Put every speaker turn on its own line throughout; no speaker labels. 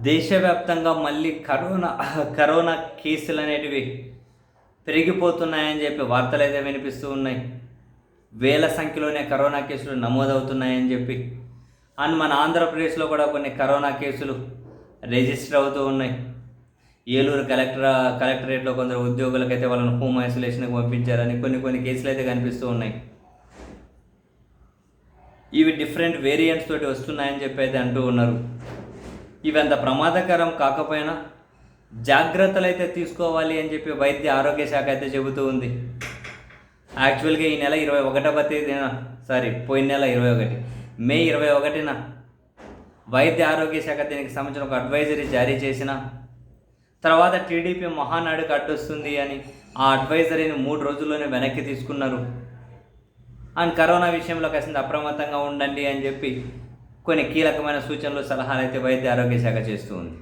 దేశవ్యాప్తంగా మళ్ళీ కరోనా కేసులు అనేటివి పెరిగిపోతున్నాయని చెప్పి వార్తలు అయితే వినిపిస్తూ ఉన్నాయి. వేల సంఖ్యలోనే కరోనా కేసులు నమోదవుతున్నాయని చెప్పి అండ్ మన ఆంధ్రప్రదేశ్లో కూడా కొన్ని కరోనా కేసులు రిజిస్టర్ అవుతూ ఉన్నాయి. ఏలూరు కలెక్టరేట్లో కొందరు ఉద్యోగులకైతే వాళ్ళని హోమ్ ఐసోలేషన్కి పంపించారని కొన్ని కేసులు అయితే కనిపిస్తూ ఉన్నాయి. ఇవి డిఫరెంట్ వేరియంట్స్ తోటి వస్తున్నాయని చెప్పి అయితే అంటూ ఉన్నారు. ఇవి అంత ప్రమాదకరం కాకపోయినా జాగ్రత్తలు అయితే తీసుకోవాలి అని చెప్పి వైద్య ఆరోగ్య శాఖ అయితే చెబుతూ ఉంది. యాక్చువల్గా ఈ నెల 21వ తేదీన పోయిన నెల 21 మే 21న వైద్య ఆరోగ్య శాఖ దీనికి సంబంధించిన ఒక అడ్వైజరీ జారీ చేసిన తర్వాత టీడీపీ మహానాడుకు అడ్డొస్తుంది అని ఆ అడ్వైజరీని 3 రోజుల్లోనే వెనక్కి తీసుకున్నారు. అండ్ కరోనా విషయంలో కాసింత అప్రమత్తంగా ఉండండి అని చెప్పి కొన్ని కీలకమైన సూచనలు సలహాలు అయితే వైద్య ఆరోగ్య శాఖ చేస్తూ ఉంది.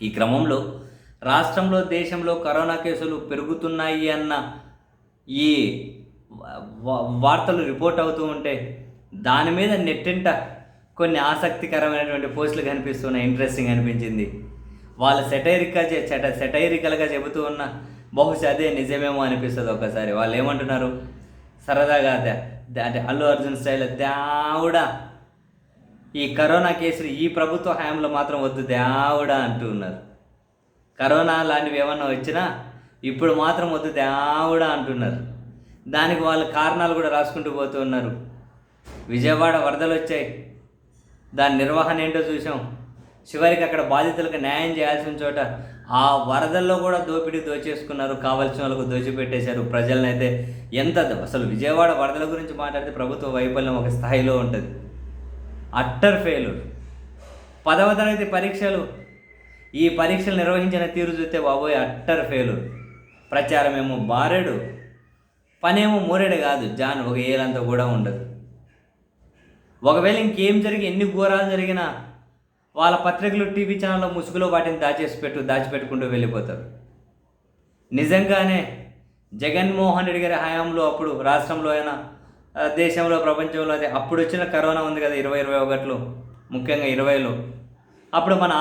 ఈ క్రమంలో రాష్ట్రంలో దేశంలో కరోనా కేసులు పెరుగుతున్నాయి అన్న ఈ వార్తలు రిపోర్ట్ అవుతూ ఉంటే దాని మీద నెట్టింట కొన్ని ఆసక్తికరమైనటువంటి పోస్టులు కనిపిస్తున్నాయి. ఇంట్రెస్టింగ్ అనిపించింది. వాళ్ళు సెటైరికల్గా చెబుతూ ఉన్న బహుశా అదే నిజమేమో అనిపిస్తుంది ఒక్కసారి. వాళ్ళు ఏమంటున్నారు, సరదాగా అంటే అల్లు అర్జున్ స్టైల్ దేవుడా ఈ కరోనా కేసులు ఈ ప్రభుత్వ హయాంలో మాత్రం వద్దు దేవుడా అంటూ ఉన్నారు. కరోనా లాంటివి ఏమన్నా వచ్చినా ఇప్పుడు మాత్రం వద్దు దేవుడా అంటున్నారు. దానికి వాళ్ళ కారణాలు కూడా రాసుకుంటూ పోతూ ఉన్నారు. విజయవాడ వరదలు వచ్చాయి, దాని నిర్వహణ ఏంటో చూసాం. చివరికి అక్కడ బాధితులకు న్యాయం చేయాల్సిన చోట ఆ వరదల్లో కూడా దోచేసుకున్నారు. కావాల్సిన వాళ్ళకు దోచిపెట్టేశారు ప్రజలను. అయితే అసలు విజయవాడ వరదల గురించి మాట్లాడితే ప్రభుత్వ వైఫల్యం ఒక స్థాయిలో ఉంటుంది. Utter failure. 10వ తరగతి పరీక్షలు, ఈ పరీక్షలు నిర్వహించిన తీరు చూస్తే బాబోయ్ అట్టర్ ఫెయిల్యూర్. ప్రచారం ఏమో బారెడు, పనేమో మూరెడు కాదు, జాన్ ఒక ఏలంతా కూడా ఉండదు. ఒకవేళ ఇంకేం జరిగి ఎన్ని ఘోరాలు జరిగినా వాళ్ళ పత్రికలు టీవీ ఛానల్లో ముసుగులో వాటిని దాచిపెట్టుకుంటూ వెళ్ళిపోతారు. నిజంగానే జగన్మోహన్ రెడ్డి గారి హయాంలో అప్పుడు రాష్ట్రంలో అయినా దేశంలో ప్రపంచంలో అప్పుడు వచ్చిన కరోనా ఉంది కదా 2021లో, ముఖ్యంగా 20లో, అప్పుడు మన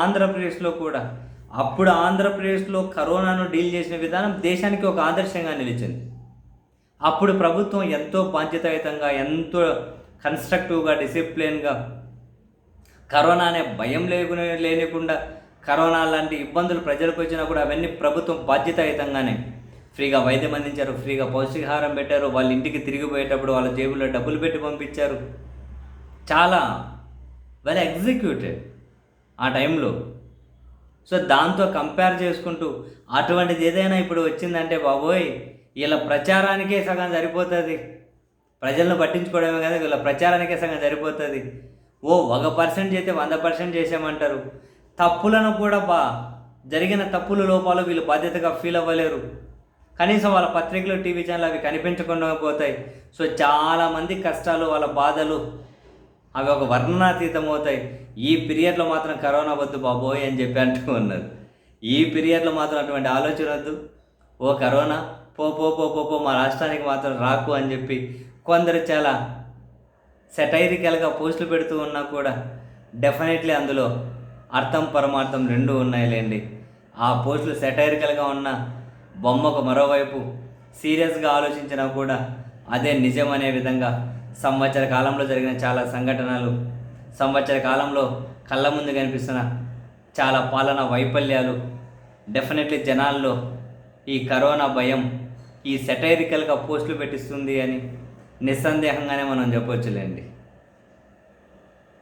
ఆంధ్రప్రదేశ్లో కరోనాను డీల్ చేసిన విధానం దేశానికి ఒక ఆదర్శంగా నిలిచింది. అప్పుడు ప్రభుత్వం ఎంతో బాధ్యతాయుతంగా, ఎంతో కన్స్ట్రక్టివ్గా, డిసిప్లిన్గా, కరోనా అనే భయం లేనికుండా కరోనా లాంటి ఇబ్బందులు ప్రజలకు వచ్చినా కూడా అవన్నీ ప్రభుత్వం బాధ్యతాయుతంగానే ఫ్రీగా వైద్యం అందించారు, ఫ్రీగా పౌష్టికాహారం పెట్టారు, వాళ్ళ ఇంటికి తిరిగిపోయేటప్పుడు వాళ్ళ జేబులో డబ్బులు పెట్టి పంపించారు. చాలా వెల్ ఎగ్జిక్యూటెడ్ ఆ టైంలో. సో దాంతో కంపేర్ చేసుకుంటూ అటువంటిది ఏదైనా ఇప్పుడు వచ్చిందంటే బాబోయ్ వీళ్ళ ప్రచారానికే సగం సరిపోతుంది. ప్రజలను పట్టించుకోవడమే కదా, వీళ్ళ ప్రచారానికే సగం సరిపోతుంది. 1% చేస్తే 100% చేసామంటారు. తప్పులను కూడా జరిగిన తప్పులు లోపాలు వీళ్ళు బాధ్యతగా ఫీల్ అవ్వలేరు. కనీసం వాళ్ళ పత్రికలు టీవీ ఛానల్ అవి కనిపించకుండా పోతాయి. సో చాలామంది కష్టాలు, వాళ్ళ బాధలు అవి ఒక వర్ణనాతీతం అవుతాయి. ఈ పీరియడ్లో మాత్రం కరోనా వద్దు బాబోయ్ అని చెప్పి అంటూ ఉన్నారు. ఈ పీరియడ్లో మాత్రం అటువంటి ఆలోచన వద్దు, కరోనా పో మా రాష్ట్రానికి మాత్రం రాకు అని చెప్పి కొందరు చాలా సెటైరికల్గా పోస్టులు పెడుతూ ఉన్నా కూడా డెఫినెట్లీ అందులో అర్థం పరమార్థం రెండూ ఉన్నాయిలేండి. ఆ పోస్టులు సెటైరికల్గా ఉన్న బొమ్మకు మరోవైపు సీరియస్గా ఆలోచించినా కూడా అదే నిజం అనే విధంగా సంవత్సర కాలంలో జరిగిన చాలా సంఘటనలు, సంవత్సర కాలంలో కళ్ళ ముందు కనిపిస్తున్న చాలా పాలన వైఫల్యాలు డెఫినెట్లీ జనాల్లో ఈ కరోనా భయం ఈ సెటైరికల్గా పోస్టులు పెట్టిస్తుంది అని నిస్సందేహంగానే మనం చెప్పవచ్చులేండి.